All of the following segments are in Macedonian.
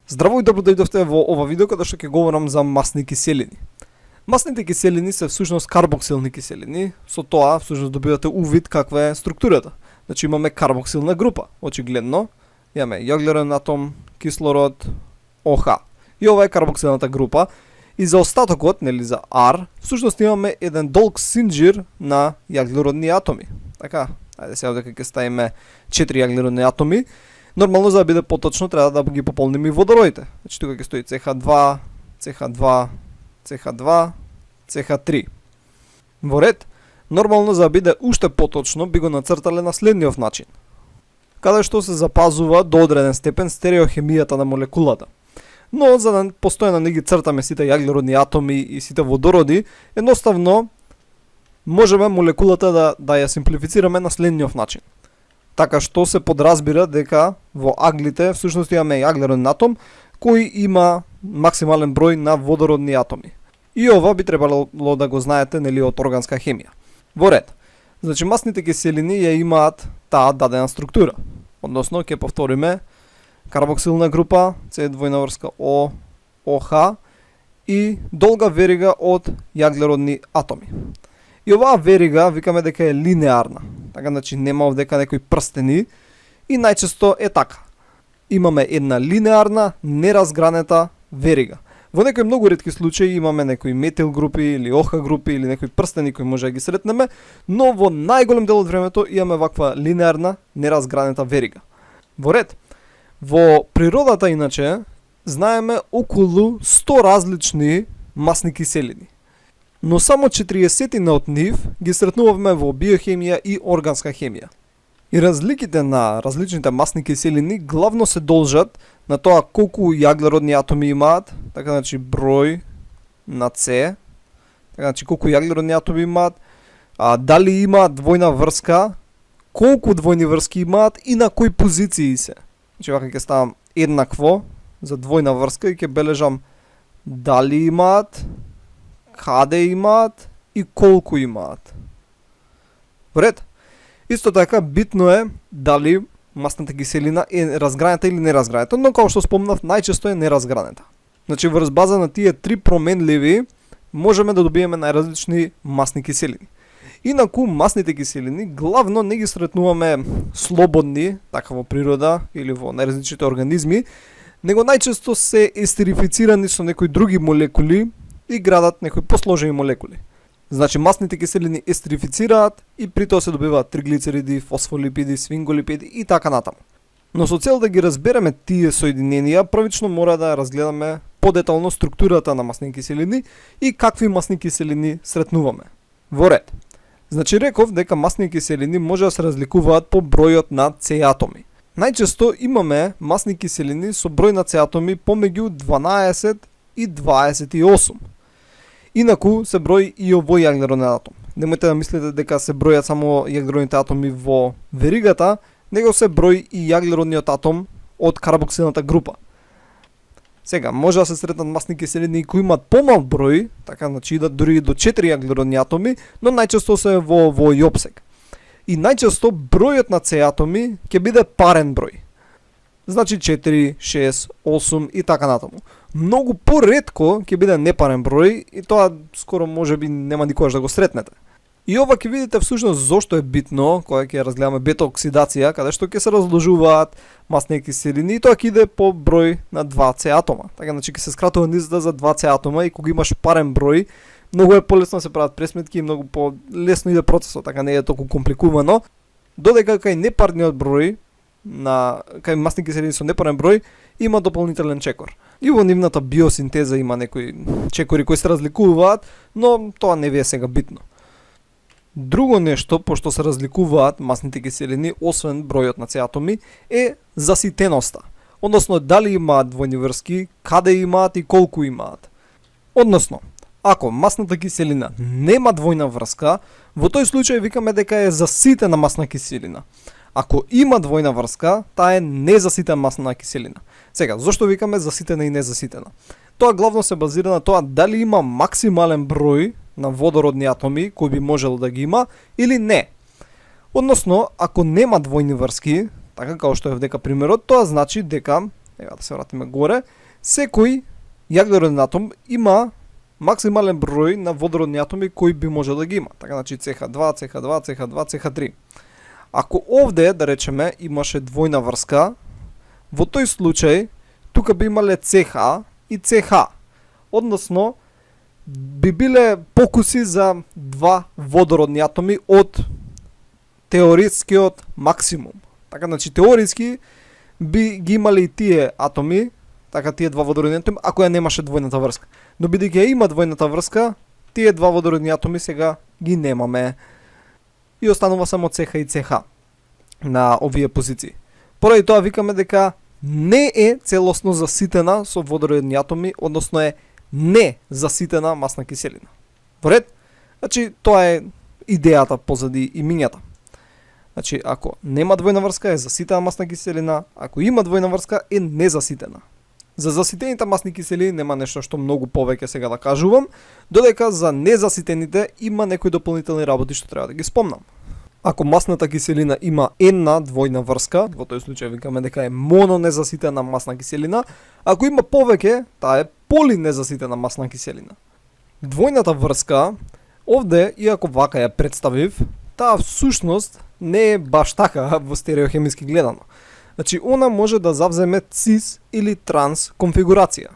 Здраво и добро дојдовте во ова видео каде што ќе говорам за масни киселини. Масните киселини се всушност карбоксилни киселини, со тоа всушност добивате увид каква е структурата. Значи имаме карбоксилна група, очигледно, имаме јаглерен атом, кислород, ОХ. И ова е карбоксилната група. И за остатокот, нели за R, всушност имаме еден долг синџир на јаглеродни атоми. Така, ајде сега дека ќе ставиме 4 јаглеродни атоми. Нормално за да биде поточно треба да ги пополниме и водородите. Значи тука ќе стои CH2, CH2, CH2, CH3. Во ред, нормално за да биде уште поточно би го нацртале на следниот начин. Каде што се запазува до одреден степен стереохемијата на молекулата. Но за да постојано не ги цртаме сите јаглеродни атоми и сите водороди, едноставно можеме молекулата да ја симплифицираме на следниот начин. Така што се подразбира дека во аглите всушност имаме јаглероден атом кој има максимален број на водородни атоми. И ова би требало да го знаете, нели, од органска хемија. Во ред. Значи масните киселини ја имаат таа дадена структура. Односно ќе повториме карбоксилна група, С двојна врска О, ОХ и долга верига од јаглеродни атоми. И оваа верига викаме дека е линеарна. Така, значи нема овдека некои прстени и најчесто е така. Имаме една линеарна, неразгранета верига. Во некои многу ретки случаи имаме некои метил групи или ОХ групи или некои прстени кои може да ги сретнеме, но во најголем дел од времето имаме ваква линеарна, неразгранета верига. Во ред, во природата иначе знаеме околу 100 различни масни киселини. Но само 40 од нив ги сретнуваме во биохемија и органска хемија. И разликите на различните масни киселини главно се должат на тоа колку јаглеродни атоми имаат, така значи број на С, така значи колку јаглеродни атоми имаат, дали имаат двојна врска, колку двојни врски имаат и на кои позиции се. Значи вака ќе ставам еднакво за двојна врска и ќе бележам дали имаат, каде имаат и колку имаат. Вред. Исто така битно е дали масната киселина е разгранета или неразгранета, но како што спомнав, најчесто е неразгранета. Значи врз база на тие три променливи можеме да добиеме најразлични масни киселини. Инаку масните киселини главно не ги сретнуваме слободни, така во природа или во најразличните организми, него најчесто се естерифицирани со некои други молекули и градат некои посложени молекули. Значи масните киселини естерифицираат и при тоа се добиваат триглицериди, фосфолипиди, свинголипиди и така натаму. Но со цел да ги разбереме тие соединенија, првично мора да разгледаме подетално структурата на масни киселини и какви масни киселини сретнуваме. Во ред. Значи реков дека масни киселини може да се разликуваат по бројот на С атоми. Најчесто имаме масни киселини со број на С атоми помеѓу 12 и 28. Инаку се брои и овој јаглероден атом. Немојте да мислите дека се бројат само јаглеродните атоми во веригата, него се брои и јаглеродниот атом од карбоксилната група. Сега, може да се сретнат масни киселини кои имаат помал број, така значи идат дури до 4 јаглеродни атоми, но најчесто се во овој опсег. И најчесто бројот на С атоми ќе биде парен број. Значи 4, 6, 8 и така натаму. Многу поретко ќе биде непарен број и тоа скоро можеби нема никогаш да го сретнете. И ова ќе видите всушност зошто е битно кога ќе разгледаме бета-оксидација, каде што ќе се разложуваат масни киселини и тоа ќе иде по број на 2 С атома. Така значи ќе се скратува низата за 2 С атома и кога имаш парен број, многу е полесно да се прават пресметки и многу полесно иде процесот, така не е толку компликувано. Додека кај непарниот број на кај масни киселини со непарен број има дополнителен чекор. И во нивната биосинтеза има некои чекори кои се разликуваат, но тоа не ви е сега битно. Друго нешто, пошто се разликуваат масните киселини, освен бројот на С атоми, е заситеноста. Односно, дали имаат двојни врски, каде имаат и колку имаат. Односно, ако масната киселина нема двојна врска, во тој случај викаме дека е заситена масна киселина. Ако има двојна врска, таа е незаситена масна киселина. Сега, зошто викаме заситена и незаситена? Тоа главно се базира на тоа дали има максимален број на водородни атоми кои би можел да ги има или не. Односно, ако нема двојни врски, така како што е вдека примерот, тоа значи дека Ева да се вратиме горе. Секој јаглероден атом има максимален број на водородни атоми кои би може да ги има. Така, значи CH2, CH2, CH2, CH3. Ако овде, да речеме, имаше двојна врска, во тој случај, тука би имале CH и CH. Односно, би биле покуси за два водородни атоми од теоретскиот максимум. Така, значи, теоретски би ги имале и тие атоми, така тие два водородни атоми, ако ја немаше двојната врска. Но бидејќи ја има двојната врска, тие два водородни атоми сега ги немаме. И останува само CH и CH на овие позиции. Поради тоа викаме дека не е целосно заситена со водородни атоми, односно е не заситена масна киселина. Во ред? Значи, тоа е идејата позади имињата. Значи, ако нема двојна врска е заситена масна киселина, ако има двојна врска е незаситена. За заситените масни киселини нема нешто што многу повеќе сега да кажувам, додека за незаситените има некои дополнителни работи што треба да ги спомнам. Ако масната киселина има една двојна врска, во тој случај викаме дека е мононезаситена масна киселина, ако има повеќе, таа е полинезаситена масна киселина. Двојната врска, овде, иако вака ја представив, таа всушност не е баш така во стереохемиски гледано. Значи, она може да завземе цис или транс конфигурација.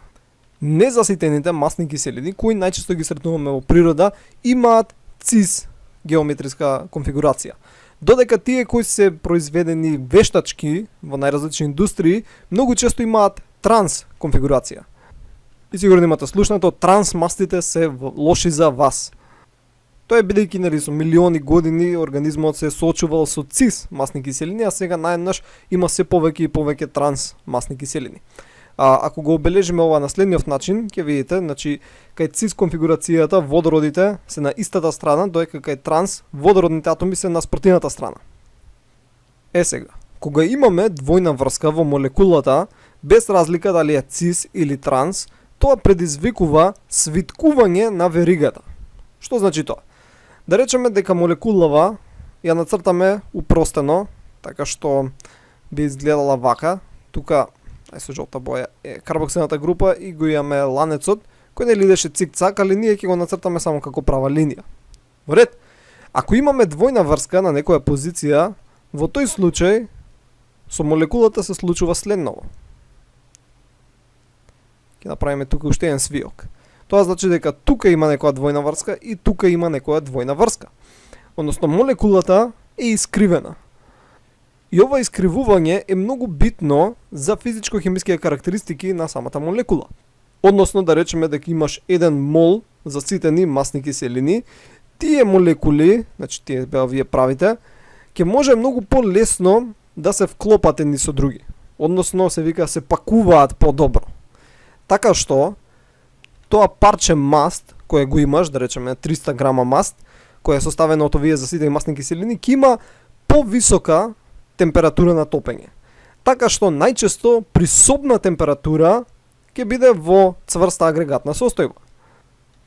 Незаситените масни киселини, кои најчесто ги сретнуваме во природа, имаат цис геометриска конфигурација. Додека тие кои се произведени вештачки во најразлични индустрии, многу често имаат транс конфигурација. И сигурно имате слушнато, транс мастите се лоши за вас. Тоа е бидејќи нели со милиони години организмот се соочувал со цис масни киселини, а сега најнаш има се повеќе и повеќе транс масни киселини. Ако го обележиме ова на следниот начин, ќе видите, значи кај цис конфигурацијата водородите се на истата страна, додека кај транс водородните атоми се на спротивната страна. Сега, кога имаме двојна врска во молекулата, без разлика дали е цис или транс, тоа предизвикува свиткување на веригата. Што значи тоа? Да речеме дека молекулава ја нацртаме упростено, така што би изгледала вака. Тука, со жолта боја, е карбоксилната група и го имаме ланецот, кој не идеше цик-цак, али ние ќе го нацртаме само како права линија. Во ред, ако имаме двојна врска на некоја позиција, во тој случај со молекулата се случува следново. Ќе направиме тука уште еден свиок. Тоа значи дека тука има некоја двојна врска и тука има некоја двојна врска. Односно, молекулата е искривена. И ова искривување е многу битно за физичко-хемиските карактеристики на самата молекула. Односно, да речеме дека имаш 1 мол заситени масни киселини, тие молекули, значи тие беа вие правите, ќе може многу полесно да се вклопат едни со други. Односно, се вика се пакуваат подобро. Така што тоа парче маст кое го имаш, да речеме 300 грама маст, која е составена од овие заситени масни киселини, ќе има повисока температура на топење. Така што најчесто при собна температура ќе биде во цврста агрегатна состојба.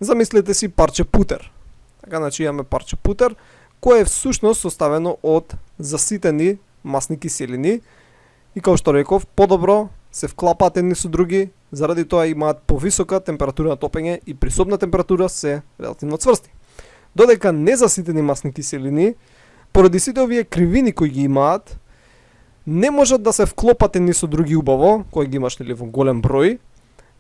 Замислете си парче путер. Така, значи имаме парче путер, кое е всушност составено од заситени масни киселини и како што реков, подобро се вклапаат едни со други, заради тоа имаат повисока температура на топење и при собна температура се релативно цврсти. Додека незаситени масни киселини, поради сите овие кривини кои ги имаат, не можат да се вклопат едни со други убаво, кои ги имаш нели во голем број.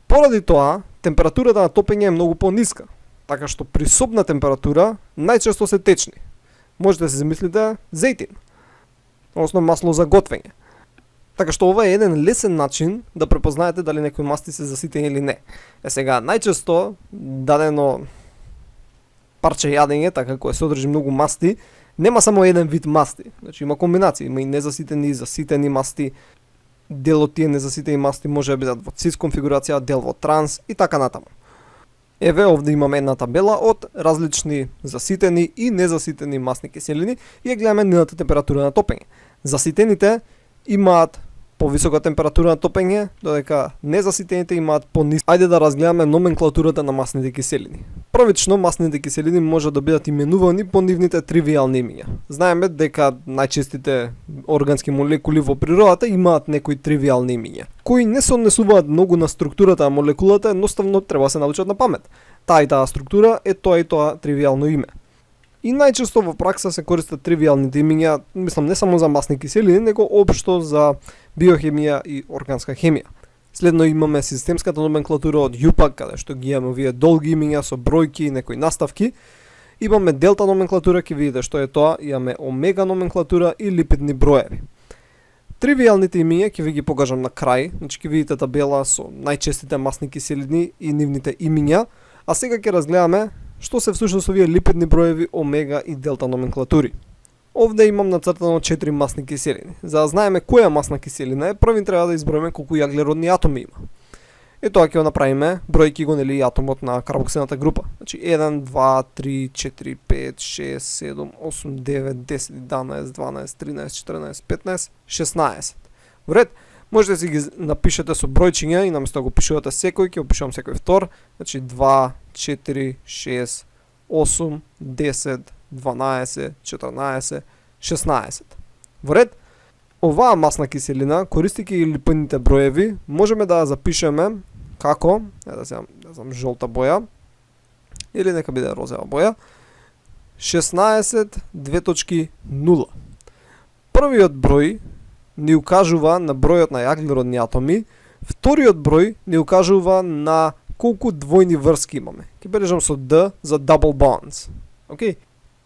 Поради тоа, температурата на топење е многу пониска, така што при собна температура најчесто се течни. Можете да се замислите зејтин, односно масло за готвење. Така што ова е еден лесен начин да препознаете дали некои масти се заситени или не. Сега, најчесто дадено парче јадење, така кое содржи многу масти, нема само еден вид масти. Значи има комбинации, има и незаситени и заситени масти. Дел од тие незаситени масти може да бидат во цис конфигурација, дел во транс и така натаму. Еве овде имаме една табела од различни заситени и незаситени масни киселини и ја гледаме нивната температура на топење. Заситените имаат повисока температура на топење, додека незаситените имаат пониска. Ајде да разгледаме номенклатурата на масните киселини. Првично, масните киселини може да бидат именувани по нивните тривијални имиња. Знаеме дека најчестите органски молекули во природата имаат некои тривијални имиња, кои не се однесуваат многу на структурата на молекулата, едноставно треба да се научат на памет. Таа и таа структура е тоа и тоа тривијално име. И најчесто во пракса се користат тривијалните имиња, мислам не само за масни киселини, него општо за биохемија и органска хемија. Следно имаме системската номенклатура од ЮПАК, каде што ги имаме овие долги имиња со бројки и некои наставки. Имаме делта номенклатура, ќе видите што е тоа, имаме омега номенклатура и липидни броеви. Тривијалните имиња ќе ви ги покажам на крај, значи ќе видите табела со најчестите масни киселини и нивните имиња, а сега ќе разгледаме што се всушност овие липидни броеви, омега и делта номенклатури. Овде имам нацртано 4 масни киселини. За да знаеме која масна киселина е, први треба да изброиме колку јаглеродни атоми има. И тоа ќе го направиме бројки го нели атомот на карбоксилната група. Значи 1, 2, 3, 4, 5, 6, 7, 8, 9, 10, 11, 12, 13, 14, 15, 16. Во ред, можете да си ги напишете со бројчиња и наместо да го пишувате секој, ќе го пишувам секој втор. Значи 2, 4, 6, 8, 10, 12, 14, 16. Во ред, оваа масна киселина, користејќи липидните броеви, можеме да ја запишеме како, да знам жолта боја, или нека биде розова боја, 16, 2.0. Првиот број ни укажува на бројот на јаглеродни атоми, вториот број ни укажува на колку двојни врски имаме. Ќе бележам со D за double bonds. Океј?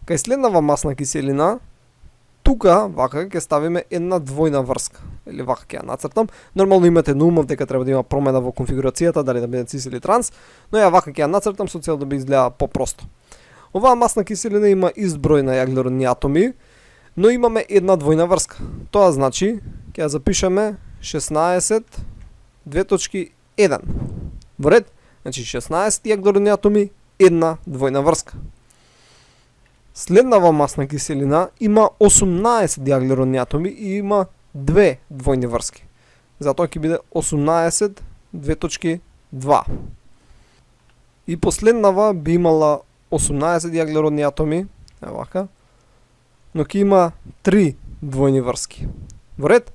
Кај следнава масна киселина, тука, вака, ќе ставиме една двојна врска. Или вака ќе ја нацртам. Нормално имате на умов дека треба да има промена во конфигурацијата, дали да биде цис или транс, но ја вака ќе ја нацртам со цел да би изгледа попросто. Оваа масна киселина има ист број на јаглеродни атоми, но имаме една двојна врска. Тоа значи, ќе ја запишеме 16, 2.1. Во ред? Значи 16 јаглеродни атоми, една двојна врска. Следнава масна киселина има 18 јаглеродни атоми и има две двојни врски. Затоа ќе биде 18, 2.2. И последнава би имала 18 јаглеродни атоми, вака, но ќе има 3 двојни врски. Во ред?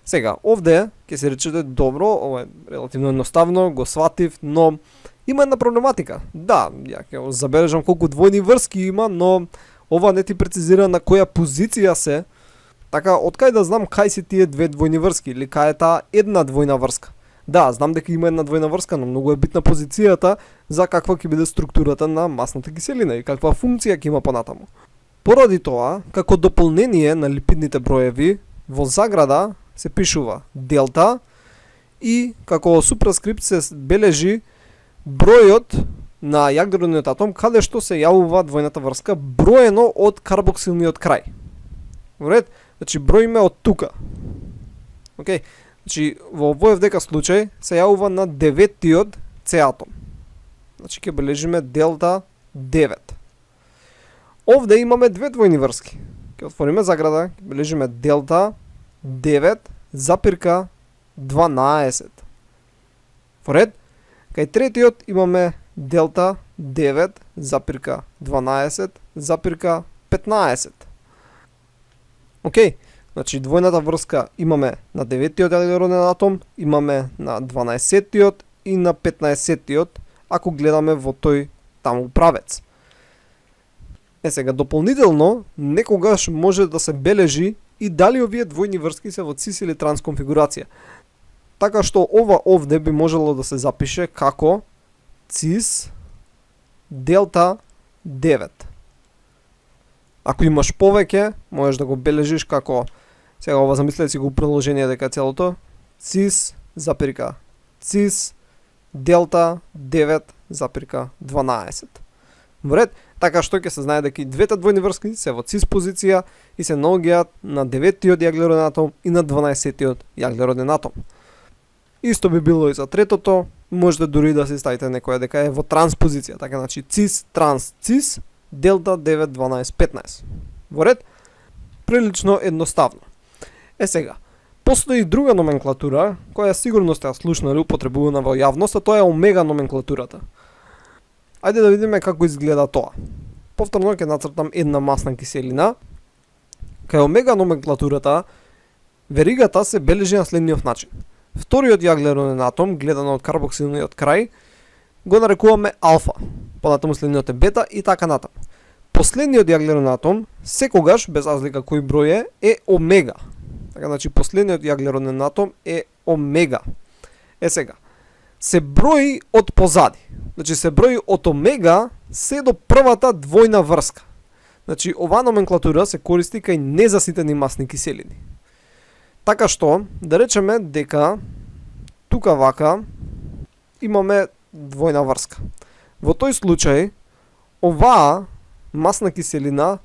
Сега, овде ќе се речете добро, ова е релативно едноставно, го сватив, но има една проблематика. Да, ја ќе забележам колку двојни врски има, но ова не ти прецизира на која позиција се. Така, откај да знам кај се тие две двојни врски или кај е таа една двојна врска? Да, знам дека има една двојна врска, но многу е битна позицијата за каква ќе биде структурата на масната киселина и каква функција ќе има понатаму. Поради тоа, како дополнение на липидните броеви, во заграда се пишува делта и како супраскрипт се бележи бројот на јаглеродниот атом каде што се јавува двојната врска броено од карбоксилниот крај. Во ред? Значи броиме од тука. Океј. Значи во овој дека случај се јавува на 9-тиот С атом. Значи ќе бележиме делта 9. Овде имаме две двојни врски. Ќе отвориме заграда, ќе бележиме делта 9 запирка 12. Во ред? Кај третиот имаме делта 9 запирка 12 запирка 15. Океј, значи двојната врска имаме на 9-тиот јаглероден атом, имаме на 12-тиот и на 15-тиот, ако гледаме во тој таму правец. Сега, дополнително, некогаш може да се бележи и дали овие двојни врски се во цис или транс конфигурација. Така што ова овде би можело да се запише како цис делта 9. Ако имаш повеќе, можеш да го бележиш како, сега ова замислете си го продолжение дека целото, цис запирка цис делта 9 запирка 12. Во ред? Така што ќе се знае дека и двете двојни врски се во цис позиција и се наоѓаат на 9-тиот јаглероден атом и на 12-тиот јаглероден атом. Исто би било и за третото, можете дури да се ставите некоја дека е во транс позиција, така значи цис, транс, цис, делта 9, 12, 15. Во ред? Прилично едноставно. Сега, постои и друга номенклатура, која сигурно сте ја слушнали употребувана во јавноста, тоа е омега номенклатурата. Ајде да видиме како изгледа тоа. Повторно ќе нацртам една масна киселина. Кај омега номенклатурата, веригата се бележи на следниот начин. Вториот јаглероден атом, гледано од карбоксилниот крај, го нарекуваме алфа, понатаму следниот е бета и така натаму. Последниот јаглероден атом, секогаш, без разлика кој број е омега. Така, значи, последниот јаглероден атом е омега. Сега, се брои од позади. Значи, се брои од омега се до првата двојна врска. Значи, оваа номенклатура се користи кај незаситени масни киселини. Така што, да речеме дека тука вака имаме двојна врска. Во тој случај, оваа масна киселина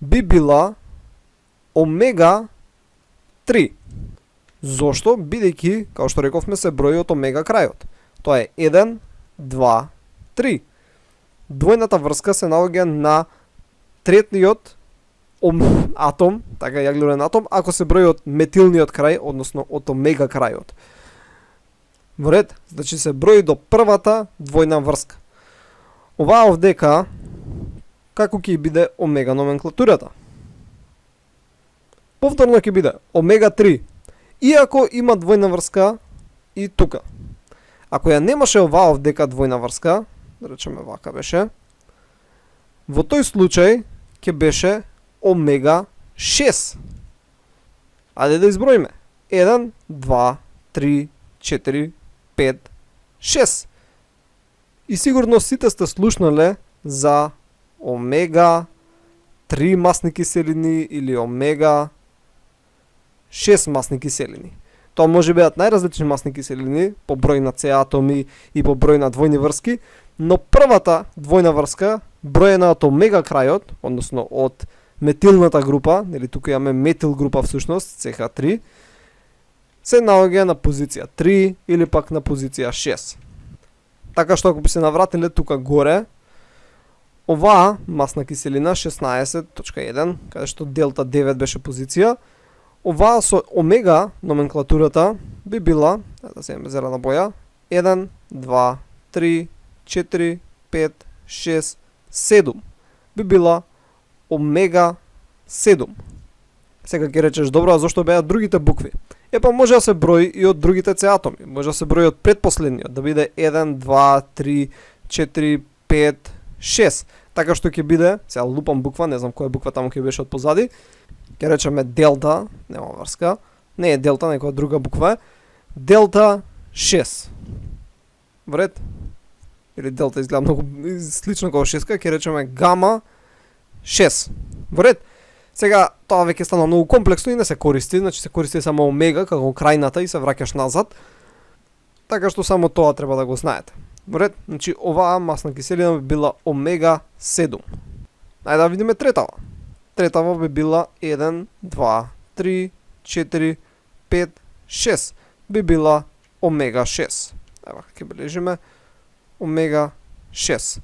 би била омега 3. Зошто? Бидејќи, како што рековме, се брои од омега крајот. Тоа е 1, 2, 3. Двојната врска се наоѓа на третниот атом, така јаглероден атом, ако се брои од метилниот крај, односно од омега крајот. Во ред, значи се брои до првата двојна врска. Оваа овдека, како ќе биде омега номенклатурата? Повторно ќе биде омега 3, иако има двојна врска и тука. Ако ја немаше оваа овдека двојна врска, да речеме вака беше, во тој случај ќе беше омега 6. Ајде да изброиме. 1, 2, 3, 4, 5, 6. И сигурно сите сте слушнале за омега 3 масни киселини или омега 6 масни киселини. Тоа може бидат најразлични масни киселини по број на С атоми и по број на двојни врски, но првата двојна врска, броена од омега крајот, односно од метилната група, нели тука имаме метил група всушност, CH3, се наоѓа на позиција 3 или пак на позиција 6. Така што ако би се навратиле тука горе, оваа масна киселина 16.1, каде што делта 9 беше позиција, оваа со омега номенклатурата би била, да земеме зелена боја, 1, 2, 3, 4, 5, 6, 7. Би била омега 7. Сега ќе речеш, добро, а зошто беа другите букви? Епа може да се брои и од другите С атоми. Може да се брои од предпоследниот, да биде 1, 2, 3, 4, 5, 6. Така што ќе биде, сега лупам буква, не знам која буква таму ќе беше од позади, ќе речеме делта, нема врска, не е делта, некоја друга буква е, делта 6. Вред? Или делта изгледа многу слично како 6, ќе речеме гама 6. Вред? Сега, тоа веќе стана многу комплексно и не се користи, значи се користи само омега како крајната и се враќаш назад. Така што само тоа треба да го знаете. Вред? Значи оваа масна киселина би била омега 7. Ајде да видиме третава. Третава би била 1, 2, 3, 4, 5, 6. Би била омега 6. Ева, ќе бележиме омега 6.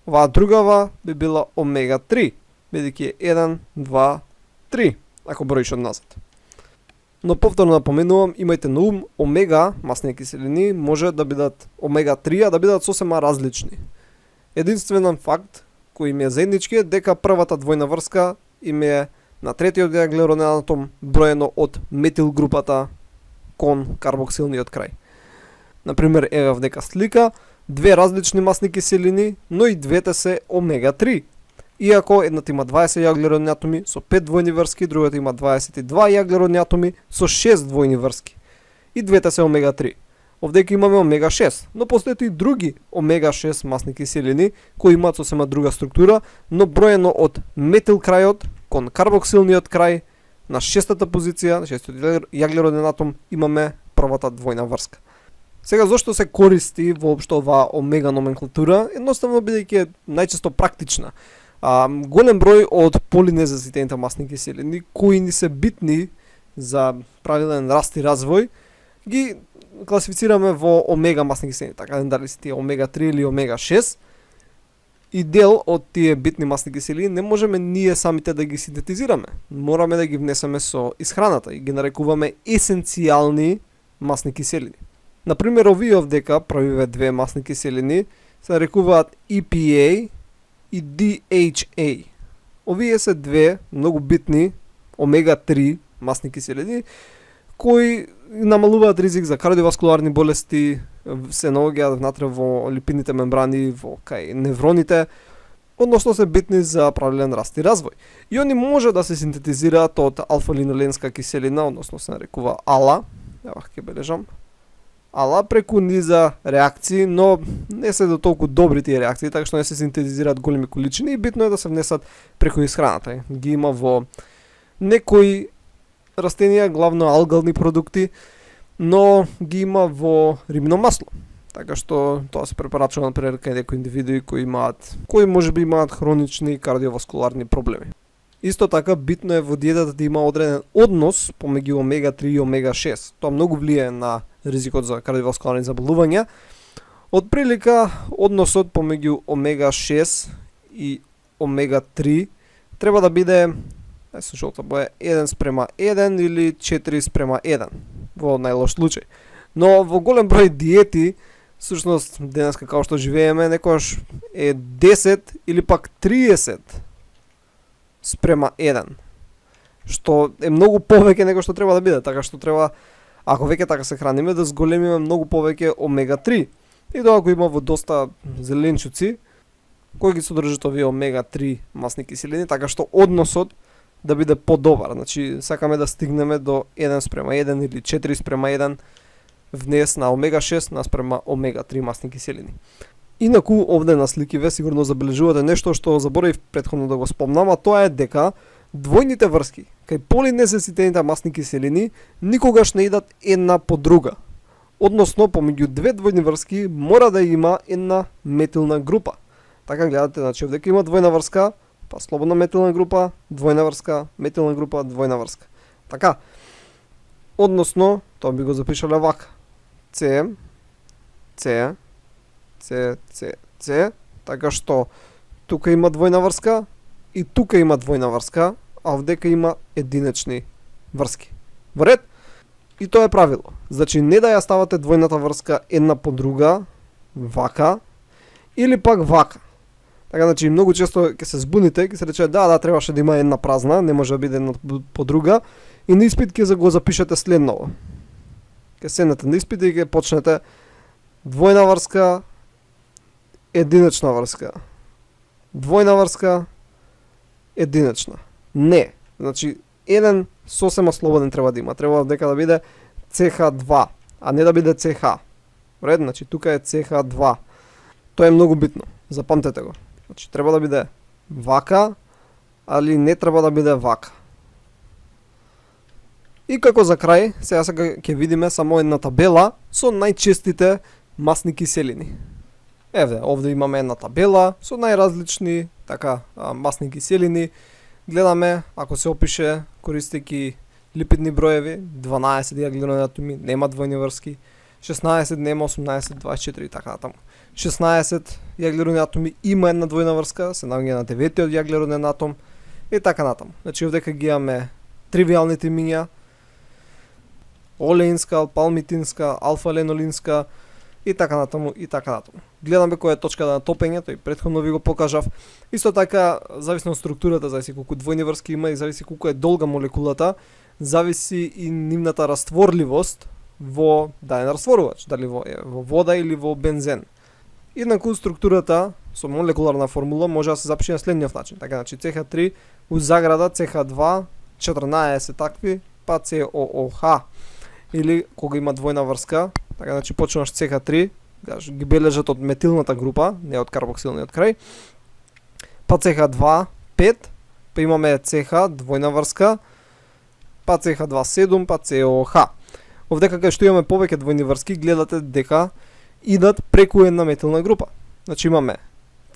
Оваа другава би била омега 3. Бидејќи е 1, 2, 3, ако броиш од назад. Но повторно напоменувам, имајте на ум, омега масни киселини може да бидат омега 3, а да бидат сосема различни. Единствен факт кој им е заеднички е дека првата двојна врска им е на третиот јаглероден атом броено од метил групата кон карбоксилниот крај. Например, еве вдека слика, две различни масни киселини, но и двете се омега 3. Иако едната има 20 јаглеродни атоми со 5 двојни врски, другата има 22 јаглеродни атоми со 6 двојни врски. И двете се омега 3. Овдека имаме омега 6, но постојат и други омега 6 масни киселини кои имаат сосема друга структура, но броено од метил крајот кон карбоксилниот крај на шестата позиција, на шестиот јаглероден атом имаме првата двојна врска. Сега зошто се користи воопшто оваа омега номенклатура? Едноставно бидејќи е најчесто практична. Голем број од полинезаситените масни киселини кои ни се битни за правилен раст и развој ги класифицираме во омега масни киселини, така дали се тие омега 3 или омега 6. И дел од тие битни масни киселини не можеме ние самите да ги синтетизираме. Мораме да ги внесеме со исхраната и ги нарекуваме есенцијални масни киселини. Например, овие овдека првиве две масни киселини се нарекуваат EPA и DHA. Овие се две многу битни омега-3 масни киселини кои намалуваат ризик за кардиоваскуларни болести, се наоѓаат внатре во липидните мембрани, во кај невроните, односно се битни за правилен раст и развој. И они може да се синтетизираат од алфа-линоленска киселина, односно се нарекува АЛА. Ева ќе бележам. АЛА преку низа реакции, но не се до толку добри тие реакции, така што не се синтезираат големи количини и битно е да се внесат преку исхраната. Ги има во некои растенија, главно алгални продукти, но ги има во рибно масло. Така што тоа се препорачува например кај некои индивидуи кои можеби имаат хронични кардиоваскуларни проблеми. Исто така битно е во диетата да има одреден однос помеѓу омега-3 и омега-6. Тоа многу влијае на ризикот за кардиоваскуларни заболувања. Од прилика односот помеѓу омега-6 и омега-3 треба да биде жолта боја 1:1 или 4:1 во најлош случај. Но во голем број диети, всушност денеска како што живееме, некојаш е 10 или пак 30:1, што е многу повеќе него што треба да биде, така што треба, ако веќе така се храниме, да зголемиме многу повеќе омега-3. И тоа го има во доста зеленчуци, кои ги содржат овие омега-3 масни киселини, така што односот да биде подобар. Значи, сакаме да стигнеме до 1:1 или 4:1 внес на омега-6 наспрема омега-3 масни киселини. Инаку, овде на сликиве сигурно забележувате нешто што заборавив претходно да го спомнам, а тоа е дека двојните врски кај полинесеситените масни киселини никогаш не идат една по друга. Односно, помеѓу две двојни врски мора да има една метилна група. Така гледате, значи овде има двојна врска, па слободна метилна група, двојна врска, метилна група, двојна врска. Така. Односно, тоа би го запишале вака. С, С, С, С, С, така што тука има двојна врска и тука има двојна врска, а овдека има единечни врски. Во ред? И тоа е правило. Значи не да ја ставате двојната врска една по друга, вака, или пак вака. Така, значи, многу често ќе се збуните, ќе се рече да, требаше да има една празна, не може да биде една по друга, и на испит ќе го запишете следново. Ќе седнете на испит и ќе почнете двојна врска, единечна врска. Двојна врска, единечна. Не. Значи, еден сосема слободен треба да има. Треба дека да биде CH2, а не да биде CH. Ред, значи, тука е CH2. Тоа е многу битно. Запамтете го. Значи, треба да биде вака, али не треба да биде вака. И како за крај, сега ќе видиме само една табела со најчестите масни киселини. Еве, овде имаме една табела со најразлични масни киселини. Гледаме, ако се опише користејќи липидни броеви, 12 јаглерони атоми, нема двојни врски, 16 нема, 18, 24 и така натаму. 16 јаглерони атоми има една двојна врска, се наоѓа на 9-тиот јаглероден атом и така натаму. Значи овдека ги имаме тривијалните имиња: олеинска, палмитинска, алфа-ленолинска и така натаму и така натаму. Гледаме која е точката на топење, тој претходно ви го покажав. Исто така, зависно од структурата, зависи колку двојни врски има и зависи колку е долга молекулата, зависи и нивната растворливост во даден растворувач, дали во вода или во бензен. Еднаку структурата со молекуларна формула може да се запише на следниот начин. Така, значи CH3 у заграда CH2 14 такви па COOH. Или кога има двојна врска, така, значи почнуваш CH3, ги бележат од метилната група, не од карбоксилниот крај, па CH2 5, па имаме CH двојна врска, па CH2 7, па COOH. Овдека кај што имаме повеќе двојни врски, гледате дека идат преку една метилна група. Значи имаме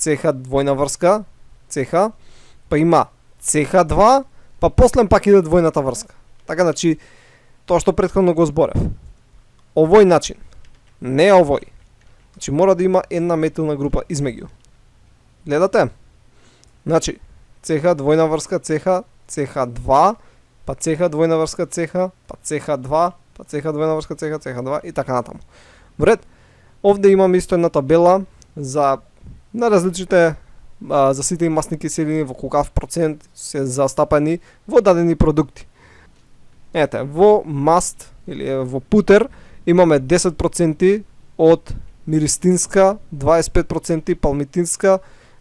CH двојна врска, CH, па има CH2, па после пак иде двојната врска. Така, значи, тоа што претходно го зборев. Овој начин, не овој. Значи мора да има една метилна група измеѓу. Гледате? Значи, CH двојна врска, CH, CH2, па CH двојна врска, CH, па CH2, па CH двојна врска, CH, CH2 и така натаму. Вред, овде имаме исто една табела на различните заситени масни киселини, во колкав процент се застапени во дадени продукти. Ете, во маст или во путер имаме 10% од миристинска, 25% палмитинска,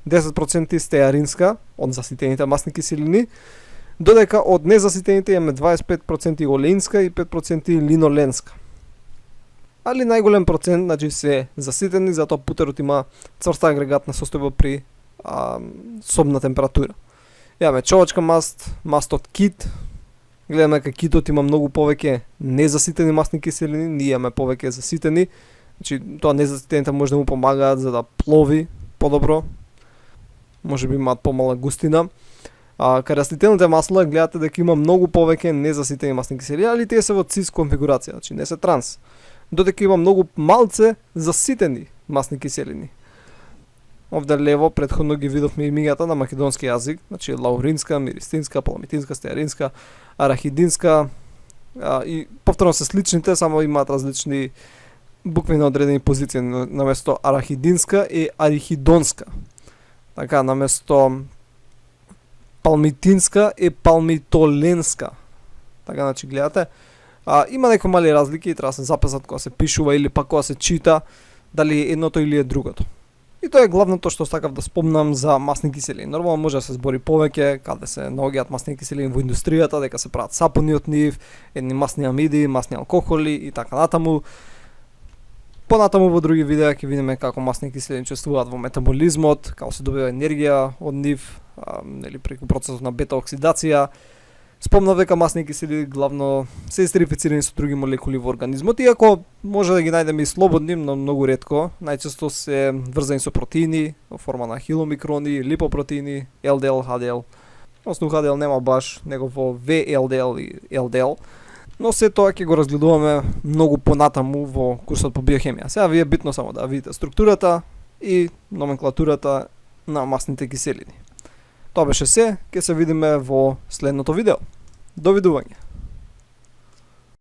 10% стеаринска од заситените масни киселини, додека од незаситените имаме 25% олеинска и 5% линоленска. Али најголем процент, значи се заситени, затоа путерот има цврста агрегатна состојба при собна температура. Имаме човачка маст, маст од кит. Гледаме дека китот има многу повеќе незаситени масни киселини, ние имаме повеќе заситени. Значи тоа незаситените може да му помагаат за да плови подобро. Можеби имаат помала густина. Кај растителните масла гледате дека има многу повеќе незаситени масни киселини, али тие се во цис конфигурација, значи не се транс. Додека има многу малце заситени масни киселини. Овде лево претходно ги видовме имињата на македонски јазик, значи лауринска, миристинска, палмитинска, стеаринска, арахидинска и повторно се сличните, само имаат различни букви на одредени позиции. Наместо арахидинска е арихидонска. Така, наместо палмитинска е палмитоленска. Така, значи гледате, има некои мали разлики и треба да се запазат кога се пишува или пак кога се чита, дали е едното или е другото. И тоа е главното што сакав да спомнам за масни киселини. Нормално може да се збори повеќе, каде се наоѓаат масни киселини во индустријата, дека се прават сапуни од нив, едни масни амиди, масни алкохоли и така натаму. Понатаму во други видеа ќе видиме како масни киселини учествуваат во метаболизмот, како се добива енергија од нив, нели преку процесот на бета-оксидација. Спомнав дека масни киселини главно се естерифицирани со други молекули во организмот, иако може да ги најдеме и слободни, но многу ретко. Најчесто се врзани со протеини во форма на хиломикрони, липопротеини, LDL, HDL. Осно HDL нема баш, него во VLDL и LDL. Но се тоа ќе го разгледуваме многу понатаму во курсот по биохемија. Сега ви е битно само да видите структурата и номенклатурата на масните киселини. Тоа беше се, ќе се видиме во следното видео. Довидување.